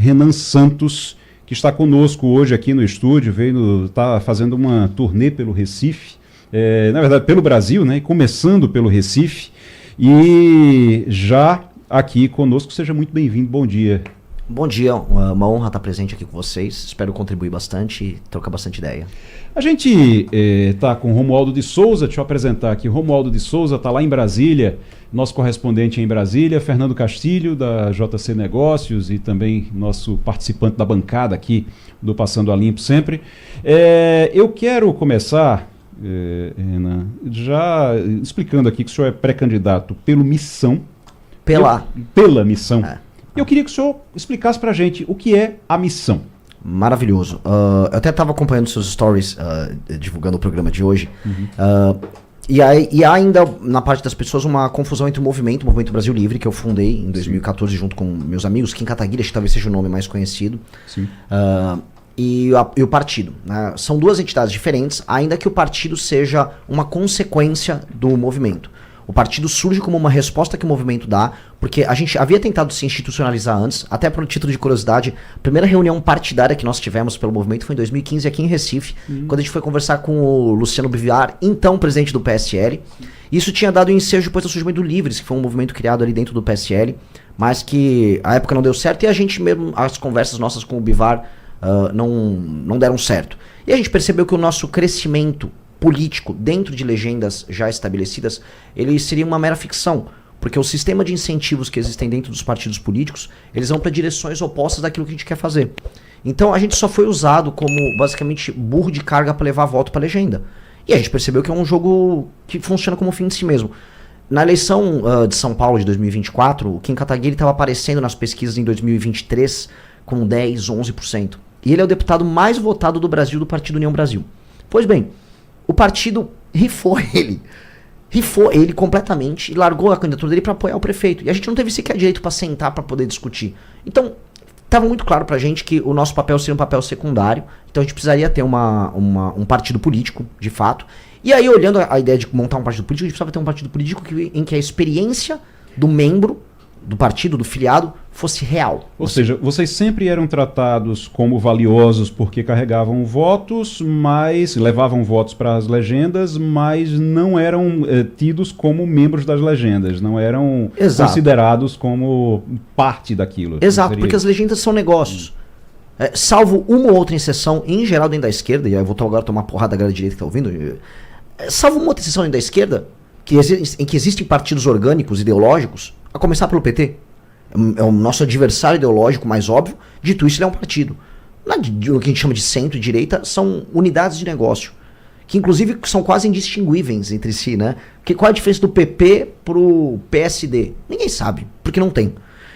Renan Santos, que está conosco hoje aqui no estúdio, está fazendo uma turnê pelo Recife, na verdade pelo Brasil, né, começando pelo Recife, e já aqui conosco. Seja muito bem-vindo, bom dia. Bom dia, uma honra estar presente aqui com vocês, espero contribuir bastante e trocar bastante ideia. A gente está com Romualdo de Souza, deixa eu apresentar aqui, Romualdo de Souza está lá em Brasília, nosso correspondente em Brasília, Fernando Castilho, da JC Negócios, e também nosso participante da bancada aqui do Passando a Limpo sempre. Eu quero começar, Renan, já explicando aqui que o senhor é pré-candidato pela missão. Pela missão. Eu queria que o senhor explicasse para a gente o que é a missão. Maravilhoso. Eu até estava acompanhando seus stories, divulgando o programa de hoje. E há ainda, na parte das pessoas, uma confusão entre o Movimento Brasil Livre, que eu fundei em 2014 junto com meus amigos, Kim Kataguiri, acho que talvez seja o nome mais conhecido, e o partido, né? São duas entidades diferentes, ainda que o partido seja uma consequência do movimento. O partido surge como uma resposta que o movimento dá, porque a gente havia tentado se institucionalizar antes, até por título de curiosidade. A primeira reunião partidária que nós tivemos pelo movimento foi em 2015 aqui em Recife, quando a gente foi conversar com o Luciano Bivar, então presidente do PSL. Isso tinha dado ensejo depois do surgimento do Livres, que foi um movimento criado ali dentro do PSL, mas que à época não deu certo, e a gente mesmo, as conversas nossas com o Bivar não deram certo. E a gente percebeu que o nosso crescimento político dentro de legendas já estabelecidas, ele seria uma mera ficção, porque o sistema de incentivos que existem dentro dos partidos políticos, eles vão para direções opostas daquilo que a gente quer fazer. Então a gente só foi usado como basicamente burro de carga para levar voto para legenda. E a gente percebeu que é um jogo que funciona como fim de si mesmo. Na eleição de São Paulo de 2024, o Kim Kataguiri estava aparecendo nas pesquisas em 2023 com 10, 11%. E ele é o deputado mais votado do Brasil, do Partido União Brasil. Pois bem, o partido rifou ele completamente e largou a candidatura dele para apoiar o prefeito. E a gente não teve sequer direito para sentar para poder discutir. Então, estava muito claro pra gente que o nosso papel seria um papel secundário. Então a gente precisaria ter um partido político, de fato. E aí, olhando a ideia de montar um partido político, a gente precisava ter um partido político em que a experiência do membro, do partido, do filiado, fosse real. Ou seja, vocês sempre eram tratados como valiosos porque carregavam votos, mas levavam votos para as legendas, mas não eram tidos como membros das legendas, não eram considerados como parte daquilo. Exato, porque as legendas são negócios. Salvo uma ou outra exceção, em geral dentro da esquerda, e aí eu vou agora tomar porrada da galera direita que está ouvindo, salvo uma outra exceção dentro da esquerda, em que existem partidos orgânicos, ideológicos, a começar pelo PT. É o nosso adversário ideológico mais óbvio. Dito isso, ele é um partido. O que a gente chama de centro e direita são unidades de negócio, que inclusive são quase indistinguíveis entre si, né? Porque qual é a diferença do PP pro PSD? Ninguém sabe, porque não tem.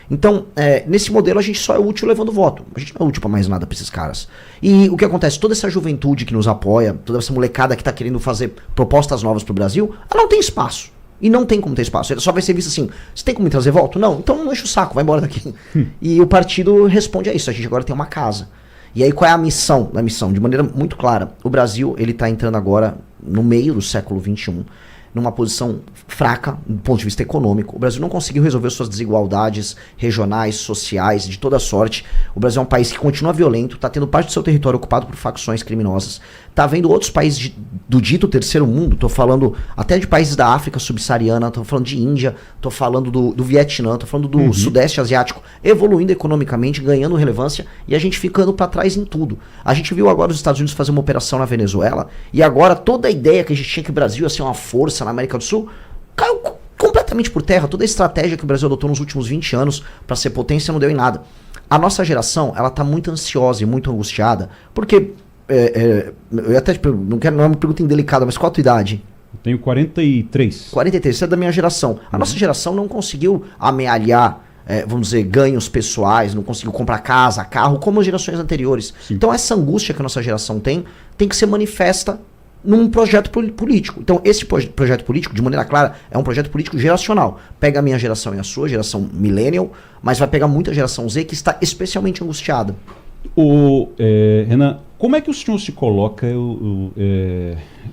Então, nesse modelo a gente só é útil levando voto. A gente não é útil pra mais nada pra esses caras. E o que acontece? Toda essa juventude que nos apoia, toda essa molecada que tá querendo fazer propostas novas pro Brasil, ela não tem espaço. E não tem como ter espaço. Ele só vai ser visto assim: você tem como me trazer voto? Não, então não enche o saco, vai embora daqui. E o partido responde a isso. A gente agora tem uma casa. E aí qual é a missão da missão? De maneira muito clara, o Brasil ele está entrando agora no meio do século XXI, numa posição fraca do ponto de vista econômico. O Brasil não conseguiu resolver suas desigualdades regionais, sociais, de toda sorte. O Brasil é um país que continua violento, está tendo parte do seu território ocupado por facções criminosas. Está vendo outros países do dito terceiro mundo, estou falando até de países da África subsaariana, estou falando de Índia, estou falando do Vietnã, estou falando do Sudeste Asiático, evoluindo economicamente, ganhando relevância, e a gente ficando para trás em tudo. A gente viu agora os Estados Unidos fazer uma operação na Venezuela, e agora toda a ideia que a gente tinha que o Brasil ia ser uma força na América do Sul, caiu completamente por terra. Toda a estratégia que o Brasil adotou nos últimos 20 anos para ser potência não deu em nada. A nossa geração, ela tá muito ansiosa e muito angustiada, porque eu até não é uma pergunta indelicada, mas qual a tua idade? Eu tenho 43. 43, você é da minha geração. A nossa geração não conseguiu amealhar, vamos dizer, ganhos pessoais, não conseguiu comprar casa, carro, como as gerações anteriores. Sim. Então essa angústia que a nossa geração tem que ser manifesta num projeto político. Então esse projeto político, de maneira clara, é um projeto político geracional. Pega a minha geração e a sua, geração millennial, mas vai pegar muita geração Z que está especialmente angustiada. Renan, Como é que o senhor se coloca?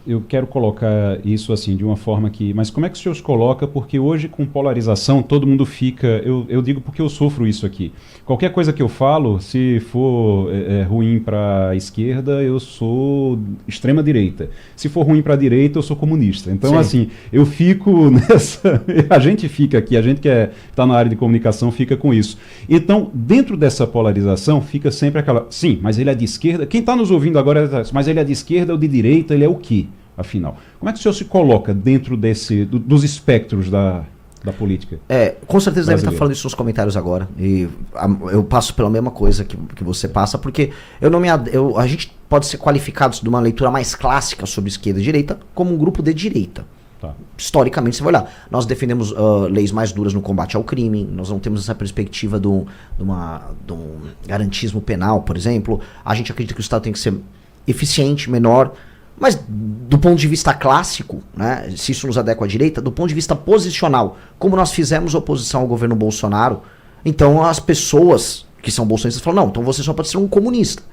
Eu quero colocar isso assim de uma forma que... Mas como é que o senhor se coloca? Porque hoje, com polarização, todo mundo fica... Eu digo porque eu sofro isso aqui. Qualquer coisa que eu falo, se for ruim para a esquerda, eu sou extrema-direita. Se for ruim para a direita, eu sou comunista. Então, assim, eu fico nessa... A gente fica aqui, a gente que está na área de comunicação fica com isso. Então, dentro dessa polarização, fica sempre aquela... Sim, mas ele é de esquerda... Quem está nos ouvindo agora, mas ele é de esquerda ou de direita, ele é o quê, afinal? Como é que o senhor se coloca dentro dos espectros da política? Com certeza deve estar falando isso nos comentários agora. E eu passo pela mesma coisa que você passa, porque a gente pode ser qualificado de uma leitura mais clássica sobre esquerda e direita como um grupo de direita. Tá. Historicamente, você vai olhar, nós defendemos leis mais duras no combate ao crime, nós não temos essa perspectiva de um garantismo penal, por exemplo. A gente acredita que o Estado tem que ser eficiente, menor, mas do ponto de vista clássico, né, se isso nos adequa à direita, do ponto de vista posicional, como nós fizemos oposição ao governo Bolsonaro, então as pessoas que são bolsonaristas falam, não, então você só pode ser um comunista.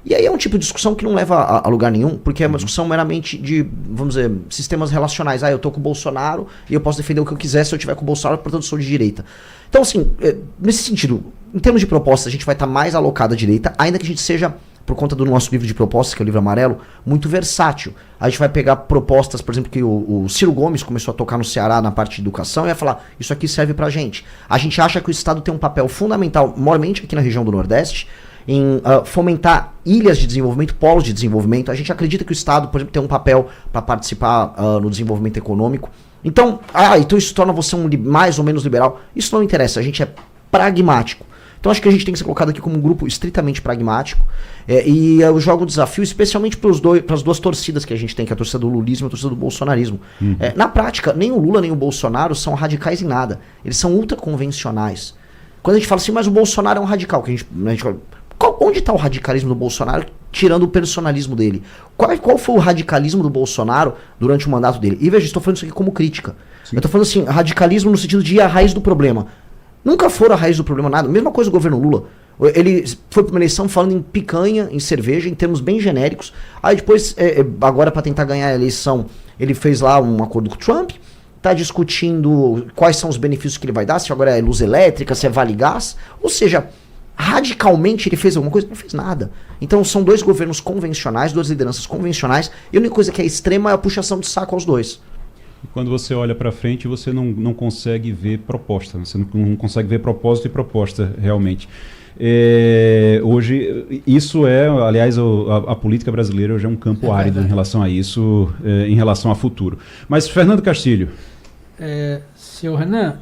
E aí é um tipo de discussão que não leva a lugar nenhum, porque é uma discussão meramente de, vamos dizer, sistemas relacionais. Eu tô com o Bolsonaro e eu posso defender o que eu quiser se eu tiver com o Bolsonaro, portanto sou de direita. Então, assim, nesse sentido, em termos de propostas, a gente vai estar mais alocado à direita, ainda que a gente seja, por conta do nosso livro de propostas, que é o livro amarelo, muito versátil. A gente vai pegar propostas, por exemplo, que o Ciro Gomes começou a tocar no Ceará na parte de educação e vai falar, isso aqui serve pra gente. A gente acha que o Estado tem um papel fundamental, maiormente aqui na região do Nordeste, em fomentar ilhas de desenvolvimento, polos de desenvolvimento. A gente acredita que o Estado, por exemplo, tem um papel para participar no desenvolvimento econômico. Então, então isso torna você mais ou menos liberal. Isso não interessa, a gente é pragmático. Então acho que a gente tem que ser colocado aqui como um grupo estritamente pragmático. E eu jogo o desafio especialmente para as duas torcidas que a gente tem, que é a torcida do lulismo e a torcida do bolsonarismo. Na prática, nem o Lula nem o Bolsonaro são radicais em nada. Eles são ultraconvencionais. Quando a gente fala assim, mas o Bolsonaro é um radical, que a gente fala, onde está o radicalismo do Bolsonaro, tirando o personalismo dele? Qual foi o radicalismo do Bolsonaro durante o mandato dele? E veja, estou falando isso aqui como crítica. Sim. Eu estou falando assim, radicalismo no sentido de ir à raiz do problema. Nunca foram a raiz do problema nada. Mesma coisa do governo Lula. Ele foi para uma eleição falando em picanha, em cerveja, em termos bem genéricos. Aí depois, agora para tentar ganhar a eleição, ele fez lá um acordo com o Trump, está discutindo quais são os benefícios que ele vai dar, se agora é luz elétrica, se é vale gás. Ou seja, radicalmente ele fez alguma coisa? Não fez nada. Então são dois governos convencionais, duas lideranças convencionais, e a única coisa que é extrema é a puxação de saco aos dois. E quando você olha para frente, você não consegue ver proposta, você não consegue ver propósito e proposta realmente. Hoje, isso aliás, a política brasileira hoje é um campo árido em relação a isso, em relação a futuro. Mas, Fernando Castilho. Senhor Renan,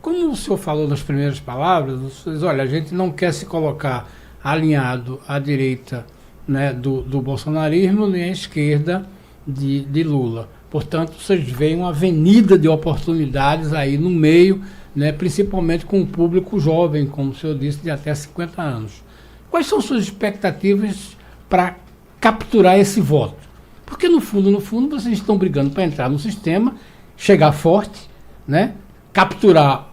como o senhor falou nas primeiras palavras, vocês, olha, a gente não quer se colocar alinhado à direita, né, do bolsonarismo, nem à esquerda de Lula. Portanto, vocês veem uma avenida de oportunidades aí no meio, né, principalmente com o público jovem, como o senhor disse, de até 50 anos. Quais são suas expectativas para capturar esse voto? Porque, no fundo, vocês estão brigando para entrar no sistema, chegar forte, né, capturar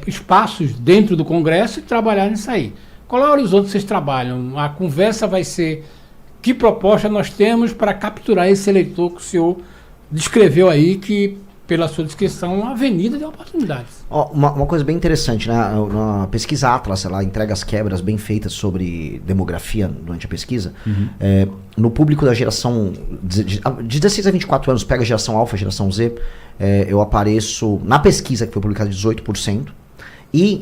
espaços dentro do Congresso e trabalhar nisso aí. Qual é o horizonte que vocês trabalham? A conversa vai ser que proposta nós temos para capturar esse eleitor que o senhor descreveu aí, que, pela sua descrição, é uma avenida de oportunidades. Uma coisa bem interessante, né? Na pesquisa Atlas, ela entrega as quebras bem feitas sobre demografia durante a pesquisa. No público da geração de 16 a 24 anos, pega a geração alfa, a geração Z, eu apareço, na pesquisa que foi publicada, 18%, e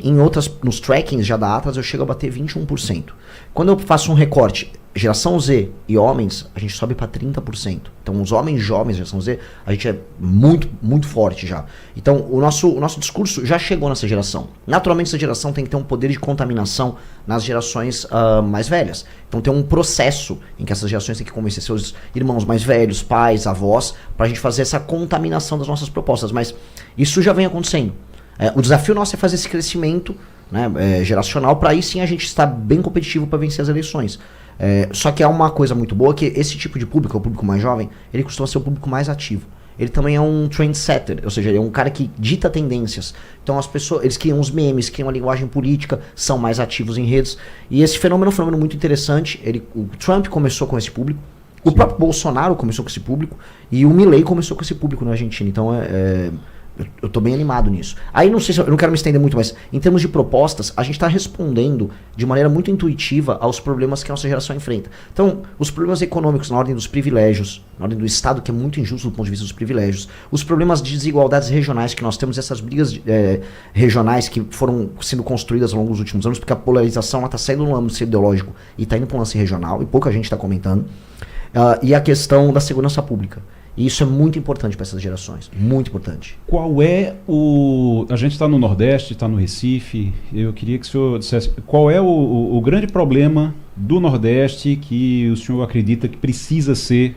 nos trackings já da Atlas eu chego a bater 21%. Quando eu faço um recorte, geração Z e homens, a gente sobe para 30%. Então, os homens jovens, geração Z, a gente é muito, muito forte já. Então, o nosso discurso já chegou nessa geração. Naturalmente, essa geração tem que ter um poder de contaminação nas gerações mais velhas. Então, tem um processo em que essas gerações têm que convencer seus irmãos mais velhos, pais, avós, para a gente fazer essa contaminação das nossas propostas. Mas isso já vem acontecendo. O desafio nosso é fazer esse crescimento, né, geracional, para aí sim a gente estar bem competitivo para vencer as eleições. Só que há uma coisa muito boa, que esse tipo de público, o público mais jovem, ele costuma ser o público mais ativo. ele também é um trendsetter, ou seja, ele é um cara que dita tendências. Então as pessoas, eles criam os memes, criam uma linguagem política, são mais ativos em redes. E esse fenômeno é um fenômeno muito interessante. O Trump começou com esse público, o próprio Bolsonaro começou com esse público, e o Milei começou com esse público na Argentina. Então eu tô bem animado nisso. Aí não sei se eu não quero me estender muito, mas em termos de propostas, a gente está respondendo de maneira muito intuitiva aos problemas que a nossa geração enfrenta. Então, os problemas econômicos na ordem dos privilégios, na ordem do Estado, que é muito injusto do ponto de vista dos privilégios, os problemas de desigualdades regionais que nós temos, essas brigas regionais que foram sendo construídas ao longo dos últimos anos, porque a polarização está saindo do lance ideológico e está indo para um lance regional, e pouca gente está comentando, e a questão da segurança pública. E isso é muito importante para essas gerações, muito importante. Qual é o... A gente está no Nordeste, está no Recife, eu queria que o senhor dissesse qual é o grande problema do Nordeste que o senhor acredita que precisa ser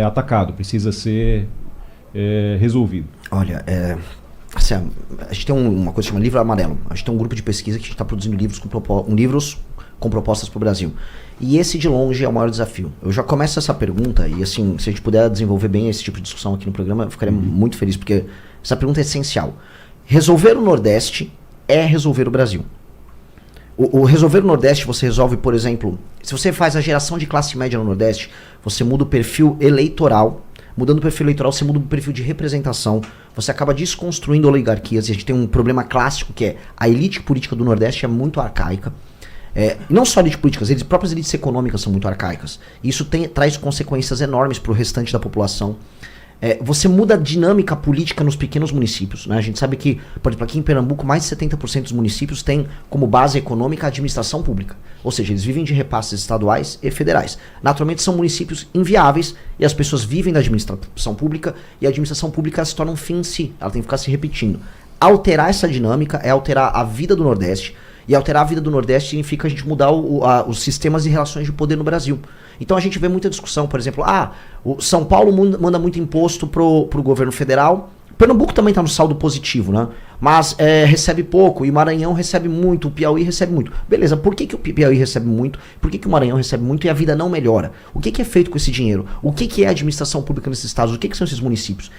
atacado, precisa ser resolvido? Olha, assim, a gente tem uma coisa que chama Livro Amarelo. A gente tem um grupo de pesquisa que a gente está produzindo livros com propostas para o Brasil. E esse, de longe, é o maior desafio. Eu já começo essa pergunta, e assim, se a gente puder desenvolver bem esse tipo de discussão aqui no programa, eu ficaria muito feliz, porque essa pergunta é essencial. Resolver o Nordeste é resolver o Brasil. O resolver o Nordeste, você resolve, por exemplo, se você faz a geração de classe média no Nordeste, você muda o perfil eleitoral. Mudando o perfil eleitoral, você muda o perfil de representação, você acaba desconstruindo oligarquias, e a gente tem um problema clássico que é a elite política do Nordeste é muito arcaica. Não só elite políticas, as próprias elites econômicas são muito arcaicas. Isso traz consequências enormes para o restante da população. Você muda a dinâmica política nos pequenos municípios, né? A gente sabe que, por exemplo, aqui em Pernambuco, mais de 70% dos municípios têm como base econômica a administração pública. Ou seja, eles vivem de repasses estaduais e federais. Naturalmente são municípios inviáveis e as pessoas vivem da administração pública, e a administração pública se torna um fim em si, ela tem que ficar se repetindo. Alterar essa dinâmica é alterar a vida do Nordeste, e alterar a vida do Nordeste significa a gente mudar os sistemas e relações de poder no Brasil. Então a gente vê muita discussão, por exemplo, o São Paulo manda muito imposto pro governo federal, Pernambuco também está no saldo positivo, né? Mas recebe pouco, e o Maranhão recebe muito, o Piauí recebe muito. Beleza, por que o Piauí recebe muito? Por que o Maranhão recebe muito e a vida não melhora? O que é feito com esse dinheiro? O que é a administração pública nesses estados? O que são esses municípios?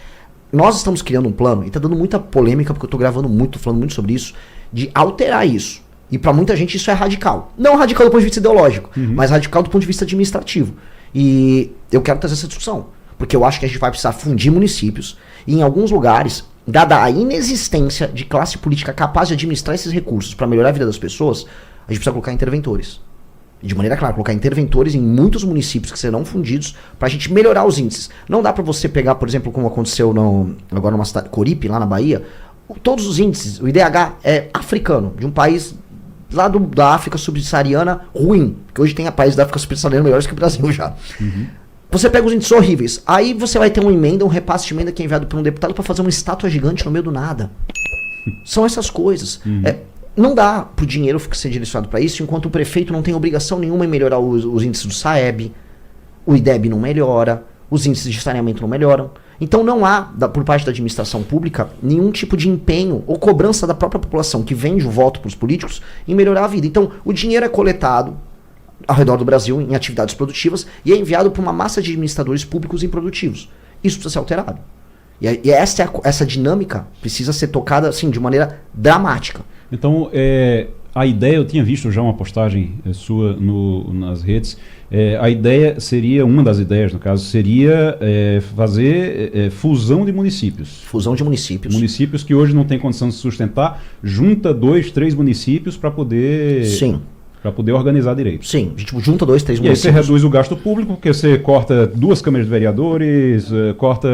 Nós estamos criando um plano, e está dando muita polêmica, porque eu estou gravando muito, falando muito sobre isso, de alterar isso. E para muita gente isso é radical. Não radical do ponto de vista ideológico, mas radical do ponto de vista administrativo. E eu quero trazer essa discussão, porque eu acho que a gente vai precisar fundir municípios, e em alguns lugares, dada a inexistência de classe política capaz de administrar esses recursos para melhorar a vida das pessoas, a gente precisa colocar interventores. E de maneira clara, colocar interventores em muitos municípios que serão fundidos para a gente melhorar os índices. Não dá para você pegar, por exemplo, como aconteceu agora numa cidade, Coripe, lá na Bahia, todos os índices, o IDH é africano, de um país lá da África subsaariana ruim, porque hoje tem países da África subsaariana melhores que o Brasil já. Você pega os índices horríveis, aí você vai ter uma emenda, um repasse de emenda que é enviado por um deputado para fazer uma estátua gigante no meio do nada. São essas coisas. Não dá pro dinheiro ser direcionado para isso, enquanto o prefeito não tem obrigação nenhuma em melhorar os índices do SAEB, o IDEB não melhora, os índices de saneamento não melhoram. Então não há, por parte da administração pública, nenhum tipo de empenho ou cobrança da própria população que vende o voto para os políticos em melhorar a vida. Então o dinheiro é coletado ao redor do Brasil em atividades produtivas e é enviado para uma massa de administradores públicos improdutivos. Isso precisa ser alterado. E essa dinâmica precisa ser tocada assim, de maneira dramática. Então, a ideia, eu tinha visto já uma postagem sua nas redes, a ideia seria, uma das ideias no caso, seria fazer fusão de municípios. Fusão de municípios. Municípios que hoje não têm condição de se sustentar, junta 2, 3 municípios para poder... Sim. Para poder organizar direito. Sim, a gente junta 2, 3 municípios. E aí você reduz o gasto público, porque você corta 2 câmaras de vereadores, corta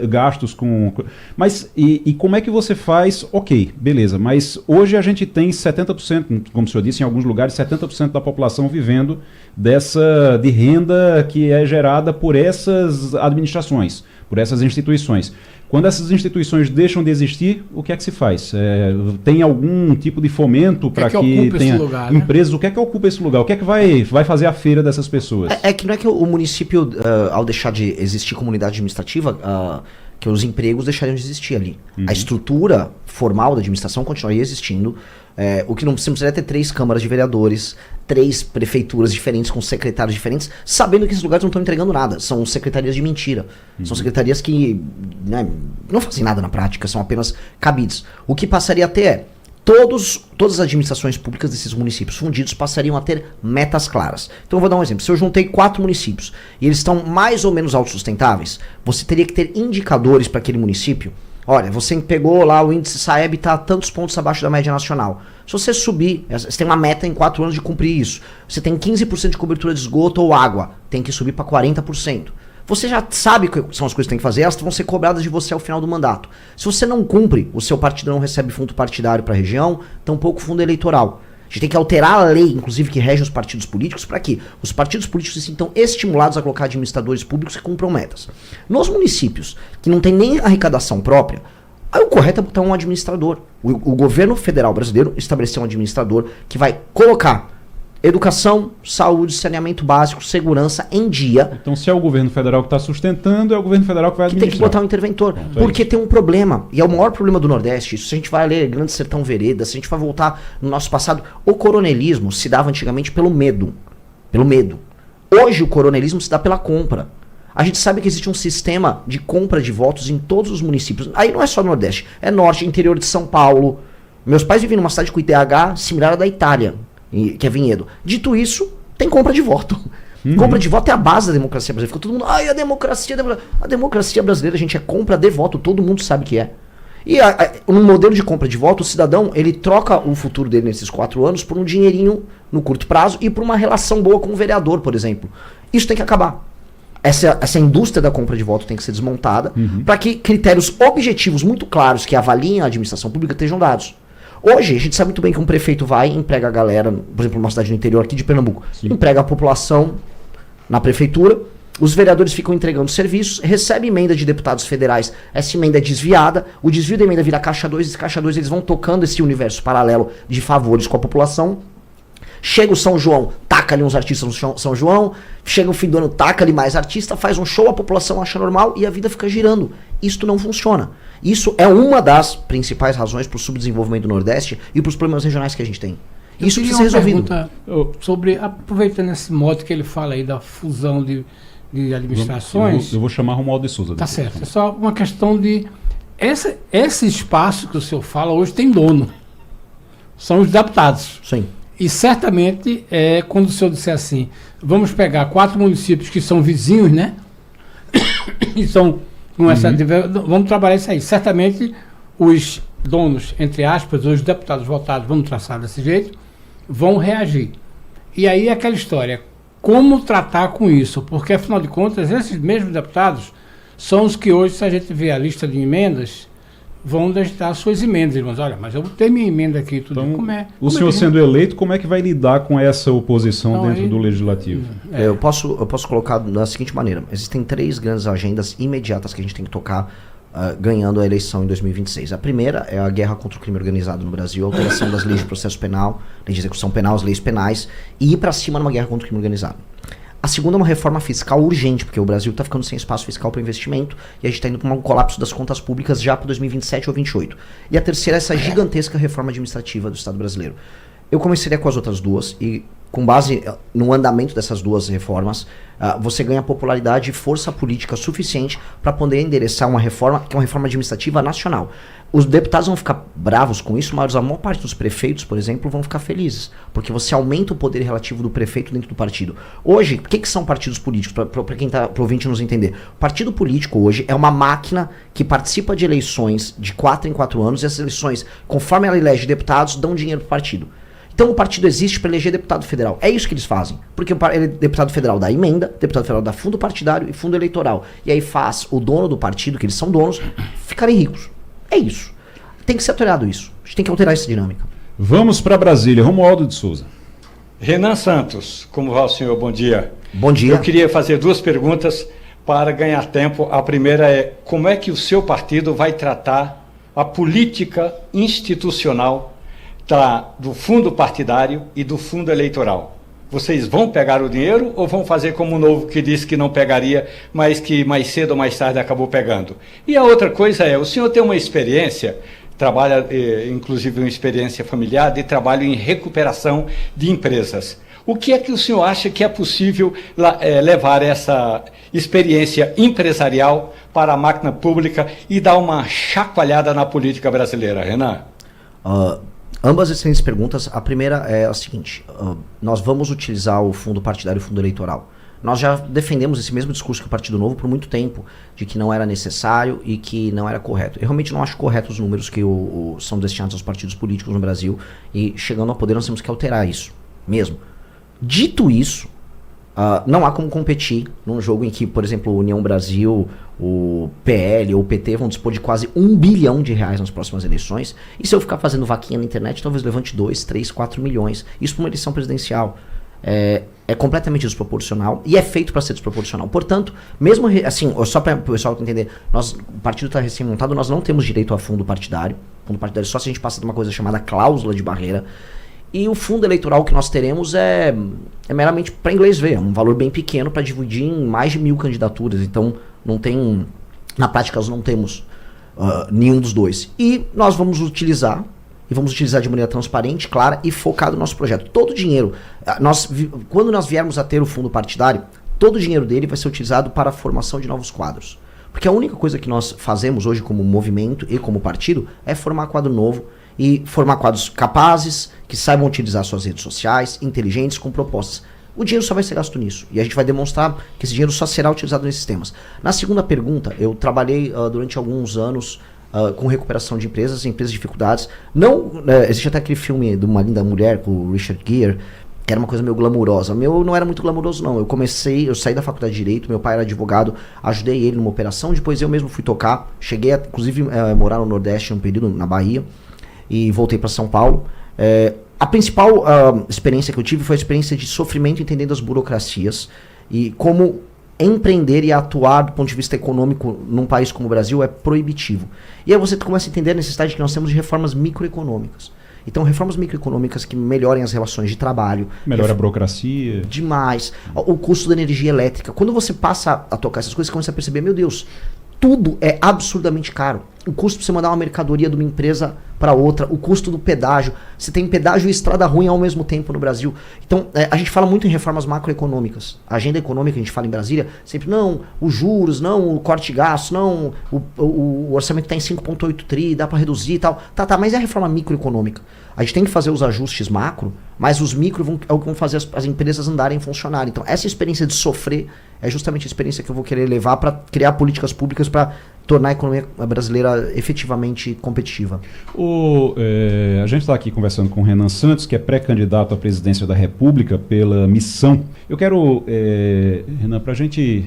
gastos com... Mas, e como é que você faz? Ok, beleza, mas hoje a gente tem 70%, como o senhor disse, em alguns lugares, 70% da população vivendo de renda que é gerada por essas administrações, por essas instituições. Quando essas instituições deixam de existir, o que é que se faz? Tem algum tipo de fomento para que tenha lugar, empresas? Né? O que é que ocupa esse lugar? O que é que vai fazer a feira dessas pessoas? Que não é que o município, ao deixar de existir comunidade administrativa, que os empregos deixariam de existir ali. A estrutura formal da administração continuaria existindo, O que não precisaria ter 3 câmaras de vereadores, 3 prefeituras diferentes com secretários diferentes, sabendo que esses lugares não estão entregando nada. São secretarias de mentira. São secretarias que, né, não fazem nada na prática, são apenas cabides. O que passaria a ter é todas as administrações públicas desses municípios fundidos passariam a ter metas claras. Então eu vou dar um exemplo. Se eu juntei 4 municípios e eles estão mais ou menos autossustentáveis, você teria que ter indicadores para aquele município. Olha, você pegou lá o índice Saeb, está tantos pontos abaixo da média nacional. Se você subir, você tem uma meta em 4 anos de cumprir isso. Você tem 15% de cobertura de esgoto ou água, tem que subir para 40%. Você já sabe que são as coisas que tem que fazer, elas vão ser cobradas de você ao final do mandato. Se você não cumpre, o seu partido não recebe fundo partidário para a região, tampouco fundo eleitoral. A gente tem que alterar a lei, inclusive, que rege os partidos políticos, para que os partidos políticos se sintam estimulados a colocar administradores públicos que cumpram metas. Nos municípios que não tem nem arrecadação própria, aí o correto é botar um administrador. O governo federal brasileiro estabeleceu um administrador que vai colocar educação, saúde, saneamento básico, segurança em dia. Então, se é o governo federal que está sustentando, é o governo federal que vai administrar. Tem que botar um interventor. Porque tem um problema, e é o maior problema do Nordeste. Se a gente vai ler Grande Sertão Veredas, se a gente vai voltar no nosso passado, o coronelismo se dava antigamente pelo medo. Pelo medo. Hoje o coronelismo se dá pela compra. A gente sabe que existe um sistema de compra de votos em todos os municípios. Aí não é só Nordeste, é Norte, interior de São Paulo. Meus pais vivem numa cidade com IDH similar à da Itália, que é Vinhedo. Dito isso, tem compra de voto. Compra de voto é a base da democracia brasileira. Fica todo mundo, a democracia brasileira, gente, é compra de voto, todo mundo sabe que é. E no modelo de compra de voto, o cidadão, ele troca o futuro dele nesses 4 anos por um dinheirinho no curto prazo e por uma relação boa com o vereador, por exemplo. Isso tem que acabar. Essa indústria da compra de voto tem que ser desmontada para que critérios objetivos muito claros que avaliem a administração pública estejam dados. Hoje, a gente sabe muito bem que um prefeito vai e emprega a galera, por exemplo, numa cidade no interior aqui de Pernambuco, emprega a população na prefeitura, os vereadores ficam entregando serviços, recebe emenda de deputados federais, essa emenda é desviada, o desvio da emenda vira caixa 2, esse caixa 2 eles vão tocando esse universo paralelo de favores com a população. Chega o São João, taca ali uns artistas no São João, chega o fim do ano, taca ali mais artista, faz um show, a população acha normal e a vida fica girando. Isto não funciona. Isso é uma das principais razões para o subdesenvolvimento do Nordeste e para os problemas regionais que a gente tem. Isso precisa ser resolvido. Sobre, aproveitando esse modo que ele fala aí da fusão de administrações... Eu vou chamar Romualdo de Souza. Tá certo. É só uma questão de... Esse espaço que o senhor fala hoje tem dono. São os deputados. Sim. E certamente, quando o senhor disser assim, vamos pegar 4 municípios que são vizinhos, né? E são... Vamos trabalhar isso aí. Certamente os donos, entre aspas, os deputados votados, vamos traçar desse jeito, vão reagir. E aí é aquela história, como tratar com isso? Porque, afinal de contas, esses mesmos deputados são os que hoje, se a gente vê a lista de emendas, vão deixar suas emendas. Irmãos, olha, mas eu botei minha emenda aqui, tudo. Então, o senhor sendo eleito, como é que vai lidar com essa oposição dentro do Legislativo? Eu posso colocar da seguinte maneira. Existem 3 grandes agendas imediatas que a gente tem que tocar ganhando a eleição em 2026. A primeira é a guerra contra o crime organizado no Brasil, a alteração das leis de processo penal, lei de execução penal, as leis penais, e ir para cima numa guerra contra o crime organizado. A segunda é uma reforma fiscal urgente, porque o Brasil está ficando sem espaço fiscal para investimento e a gente está indo para um colapso das contas públicas já para 2027 ou 2028. E a terceira é essa gigantesca reforma administrativa do Estado brasileiro. Eu começaria com as outras duas e, com base no andamento dessas 2 reformas, você ganha popularidade e força política suficiente para poder endereçar uma reforma que é uma reforma administrativa nacional. Os deputados vão ficar bravos com isso, mas a maior parte dos prefeitos, por exemplo, vão ficar felizes, porque você aumenta o poder relativo do prefeito dentro do partido. Hoje, o que são partidos políticos? Para quem está, para o ouvinte nos entender. O partido político hoje é uma máquina que participa de eleições de 4 em 4 anos, e essas eleições, conforme ela elege deputados, dão dinheiro para o partido. Então o partido existe para eleger deputado federal. É isso que eles fazem. Porque o deputado federal dá emenda, deputado federal dá fundo partidário e fundo eleitoral. E aí faz o dono do partido, que eles são donos, ficarem ricos. É isso. Tem que ser alterado isso. A gente tem que alterar essa dinâmica. Vamos para Brasília. Romualdo de Souza. Renan Santos, como vai o senhor? Bom dia. Bom dia. Eu queria fazer 2 perguntas para ganhar tempo. A primeira é, como é que o seu partido vai tratar a política institucional do fundo partidário e do fundo eleitoral? Vocês vão pegar o dinheiro ou vão fazer como o Novo, que disse que não pegaria, mas que mais cedo ou mais tarde acabou pegando? E a outra coisa é, o senhor tem uma experiência trabalha, inclusive, uma experiência familiar de trabalho em recuperação de empresas. O que é que o senhor acha que é possível levar essa experiência empresarial para a máquina pública e dar uma chacoalhada na política brasileira, Renan? Ambas excelentes perguntas. A primeira é a seguinte: nós vamos utilizar o fundo partidário e o fundo eleitoral. Nós já defendemos esse mesmo discurso que o Partido Novo por muito tempo, de que não era necessário e que não era correto. Eu realmente não acho correto os números que são destinados aos partidos políticos no Brasil, e chegando ao poder nós temos que alterar isso mesmo. Dito isso, não há como competir num jogo em que, por exemplo, a União Brasil, o PL ou o PT vão dispor de quase R$1 bilhão nas próximas eleições, e se eu ficar fazendo vaquinha na internet, talvez levante 2, 3, 4 milhões. Isso para uma eleição presidencial é completamente desproporcional e é feito para ser desproporcional. Portanto, mesmo assim, só para o pessoal entender, o partido está recém-montado, nós não temos direito a fundo partidário. Fundo partidário só se a gente passa de uma coisa chamada cláusula de barreira. E o fundo eleitoral que nós teremos é meramente para inglês ver, é um valor bem pequeno para dividir em mais de 1.000 candidaturas. Então, não tem, na prática, nós não temos nenhum dos dois. E nós vamos utilizar de maneira transparente, clara e focado no nosso projeto. Todo o dinheiro, quando nós viermos a ter o fundo partidário, todo o dinheiro dele vai ser utilizado para a formação de novos quadros. Porque a única coisa que nós fazemos hoje como movimento e como partido é formar quadro novo e formar quadros capazes, que saibam utilizar suas redes sociais, inteligentes, com propostas. O dinheiro só vai ser gasto nisso. E a gente vai demonstrar que esse dinheiro só será utilizado nesses temas. Na segunda pergunta, eu trabalhei durante alguns anos com recuperação de empresas de dificuldades. Existe até aquele filme de Uma Linda Mulher, com o Richard Gere, que era uma coisa meio glamurosa. Meu não era muito glamuroso, não. Eu saí da faculdade de Direito, meu pai era advogado, ajudei ele numa operação, depois eu mesmo fui tocar. Cheguei, inclusive, a morar no Nordeste um período, na Bahia, e voltei para São Paulo. A principal experiência que eu tive foi a experiência de sofrimento entendendo as burocracias e como empreender e atuar do ponto de vista econômico num país como o Brasil é proibitivo. E aí você começa a entender a necessidade que nós temos de reformas microeconômicas. Então, reformas microeconômicas que melhorem as relações de trabalho. Melhora a burocracia. Demais. O custo da energia elétrica. Quando você passa a tocar essas coisas, você começa a perceber, meu Deus, tudo é absurdamente caro. O custo para você mandar uma mercadoria de uma empresa para outra, o custo do pedágio. Você tem pedágio e estrada ruim ao mesmo tempo no Brasil. Então, a gente fala muito em reformas macroeconômicas. A agenda econômica, a gente fala em Brasília, sempre, não, os juros, não, o corte de gastos, não, o orçamento está em 5,8 tri, dá para reduzir e tal. Tá, mas é a reforma microeconômica. A gente tem que fazer os ajustes macro, mas os micro é o que vão fazer as empresas andarem e funcionarem. Então, essa experiência de sofrer é justamente a experiência que eu vou querer levar para criar políticas públicas para tornar a economia brasileira efetivamente competitiva. A gente está aqui conversando com o Renan Santos, que é pré-candidato à presidência da República pela Missão. Eu quero, Renan, para a gente,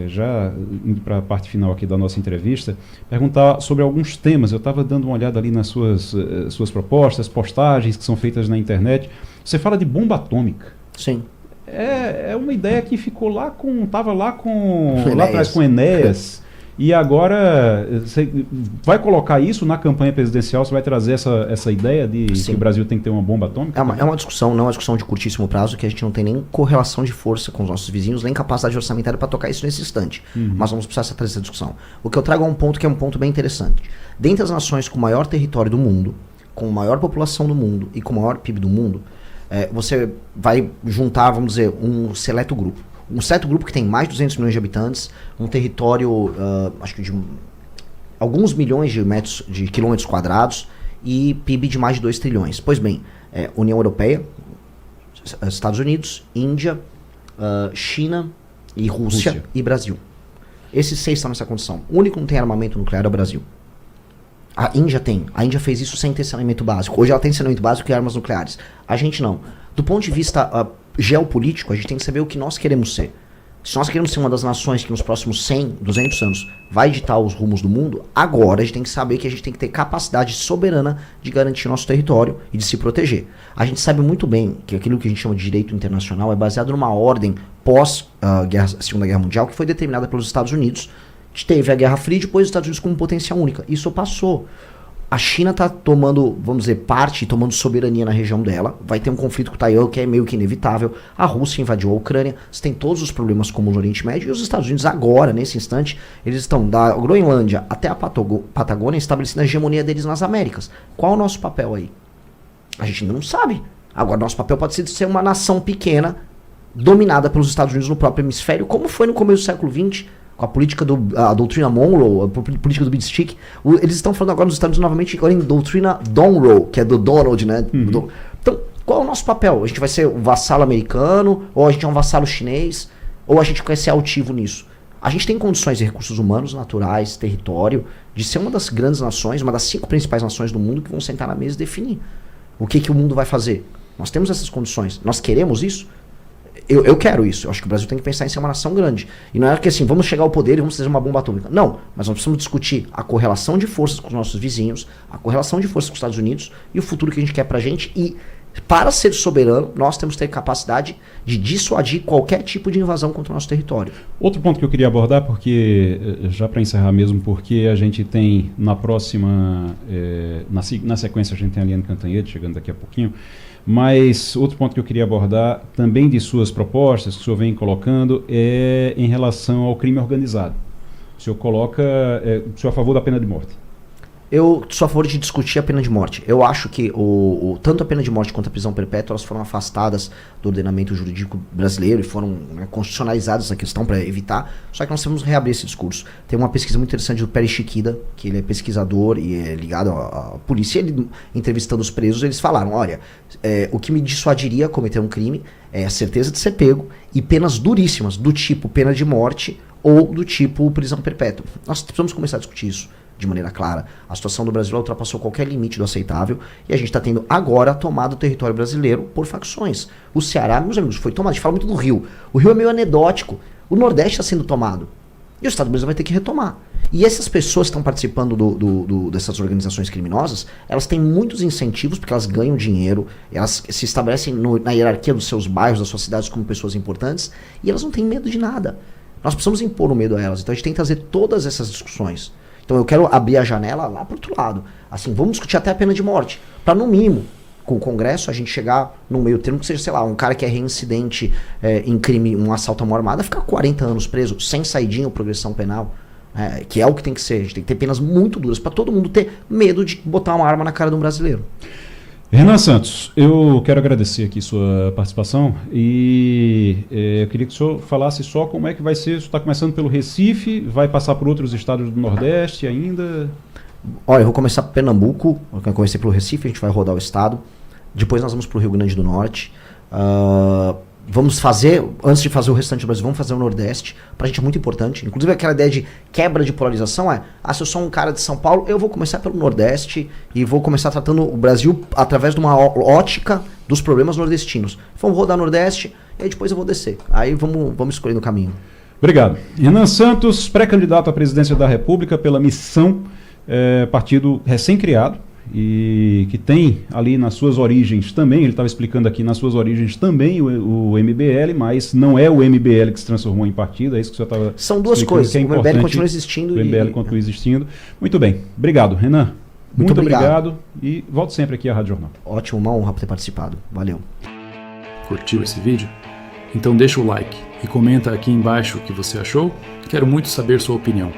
já indo para a parte final aqui da nossa entrevista, perguntar sobre alguns temas. Eu estava dando uma olhada ali nas suas propostas, postagens que são feitas na internet. Você fala de bomba atômica. Sim. É uma ideia que ficou lá atrás com Enéas. E agora, você vai colocar isso na campanha presidencial? Você vai trazer essa ideia de que o Brasil tem que ter uma bomba atômica? É uma discussão, não é uma discussão de curtíssimo prazo, que a gente não tem nem correlação de força com os nossos vizinhos, nem capacidade orçamentária para tocar isso nesse instante. Mas vamos precisar trazer essa discussão. O que eu trago é um ponto que é um ponto bem interessante. Dentre as nações com o maior território do mundo, com a maior população do mundo e com o maior PIB do mundo, você vai juntar, vamos dizer, um seleto grupo. Um certo grupo que tem mais de 200 milhões de habitantes, um território, acho que de alguns milhões de quilômetros quadrados e PIB de mais de 2 trilhões. Pois bem, União Europeia, Estados Unidos, Índia, China e Rússia e Brasil. Esses 6 estão nessa condição. O único que não tem armamento nuclear é o Brasil. A Índia tem. A Índia fez isso sem ter saneamento básico. Hoje ela tem saneamento básico e armas nucleares. A gente não. Do ponto de vista geopolítico, a gente tem que saber o que nós queremos ser. Se nós queremos ser uma das nações que nos próximos 100, 200 anos vai ditar os rumos do mundo, agora a gente tem que saber que a gente tem que ter capacidade soberana de garantir nosso território e de se proteger. A gente sabe muito bem que aquilo que a gente chama de direito internacional é baseado numa ordem pós Segunda Guerra Mundial que foi determinada pelos Estados Unidos. A gente teve a Guerra Fria e depois os Estados Unidos como potência única. Isso passou. A China está tomando, vamos dizer, parte, tomando soberania na região dela. Vai ter um conflito com o Taiwan, que é meio que inevitável. A Rússia invadiu a Ucrânia. Você tem todos os problemas comuns no Oriente Médio. E os Estados Unidos agora, nesse instante, eles estão da Groenlândia até a Patagônia estabelecendo a hegemonia deles nas Américas. Qual é o nosso papel aí? A gente ainda não sabe. Agora, nosso papel pode ser de ser uma nação pequena, dominada pelos Estados Unidos no próprio hemisfério, como foi no começo do século XX, com a política a doutrina Monroe, a política do Big Stick. Eles estão falando agora nos Estados Unidos novamente agora em doutrina Monroe, que é do Donald, né? Então, qual é o nosso papel? A gente vai ser um vassalo americano, ou a gente é um vassalo chinês, ou a gente quer ser altivo nisso? A gente tem condições de recursos humanos, naturais, território, de ser uma das grandes nações, uma das 5 principais nações do mundo que vão sentar na mesa e definir o que o mundo vai fazer. Nós temos essas condições. Nós queremos isso? Eu quero isso. Eu acho que o Brasil tem que pensar em ser uma nação grande. E não é que assim, vamos chegar ao poder e vamos fazer uma bomba atômica. Não, mas nós precisamos discutir a correlação de forças com os nossos vizinhos, a correlação de forças com os Estados Unidos e o futuro que a gente quer pra gente. E para ser soberano, nós temos que ter capacidade de dissuadir qualquer tipo de invasão contra o nosso território. Outro ponto que eu queria abordar, porque já para encerrar mesmo, porque a gente tem na próxima, na sequência a gente tem a Eliane Cantanhede chegando daqui a pouquinho, mas outro ponto que eu queria abordar, também de suas propostas, que o senhor vem colocando, é em relação ao crime organizado. O senhor coloca, o senhor é a favor da pena de morte? Eu sou a favor de discutir a pena de morte. Eu acho que tanto a pena de morte quanto a prisão perpétua elas foram afastadas do ordenamento jurídico brasileiro e foram constitucionalizadas na questão para evitar. Só que nós temos que reabrir esse discurso. Tem uma pesquisa muito interessante do Pérez Chiquida, que ele é pesquisador e é ligado à polícia. Ele, entrevistando os presos, eles falaram, olha, o que me dissuadiria a cometer um crime é a certeza de ser pego e penas duríssimas, do tipo pena de morte ou do tipo prisão perpétua. Nós precisamos começar a discutir isso de maneira clara. A situação do Brasil ultrapassou qualquer limite do aceitável e a gente está tendo agora a tomada do território brasileiro por facções. O Ceará, meus amigos, foi tomado. A gente fala muito do Rio. O Rio é meio anedótico. O Nordeste está sendo tomado. E o Estado brasileiro vai ter que retomar. E essas pessoas que estão participando dessas organizações criminosas, elas têm muitos incentivos porque elas ganham dinheiro, elas se estabelecem na hierarquia dos seus bairros, das suas cidades como pessoas importantes e elas não têm medo de nada. Nós precisamos impor o medo a elas. Então a gente tem que trazer todas essas discussões. Então eu quero abrir a janela lá para o outro lado. Assim, vamos discutir até a pena de morte. Para, no mínimo, com o Congresso, a gente chegar num meio termo que seja, sei lá, um cara que é reincidente em crime, um assalto à mão armada, ficar 40 anos preso, sem saidinha ou progressão penal. Que é o que tem que ser. A gente tem que ter penas muito duras para todo mundo ter medo de botar uma arma na cara de um brasileiro. Renan Santos, eu quero agradecer aqui sua participação e eu queria que o senhor falasse só como é que vai ser. O senhor está começando pelo Recife, vai passar por outros estados do Nordeste ainda? Olha, eu vou começar por Pernambuco, eu quero começar pelo Recife, a gente vai rodar o estado. Depois nós vamos para o Rio Grande do Norte. Vamos fazer, antes de fazer o restante do Brasil, vamos fazer o Nordeste. Pra gente é muito importante. Inclusive aquela ideia de quebra de polarização se eu sou um cara de São Paulo, eu vou começar pelo Nordeste e vou começar tratando o Brasil através de uma ótica dos problemas nordestinos. Vamos rodar Nordeste e aí depois eu vou descer. Aí vamos escolher no caminho. Obrigado. Renan Santos, pré-candidato à presidência da República pela Missão, partido recém-criado, e que tem ali nas suas origens também, ele estava explicando aqui, nas suas origens também o MBL, mas não é o MBL que se transformou em partido, é isso que o senhor estava São duas coisas, que é o MBL continua existindo. O MBL continua existindo. Muito bem, obrigado, Renan. Muito obrigado e volto sempre aqui à Rádio Jornal. Ótimo, uma honra por ter participado. Valeu. Curtiu esse vídeo? Então deixa o like e comenta aqui embaixo o que você achou. Quero muito saber sua opinião.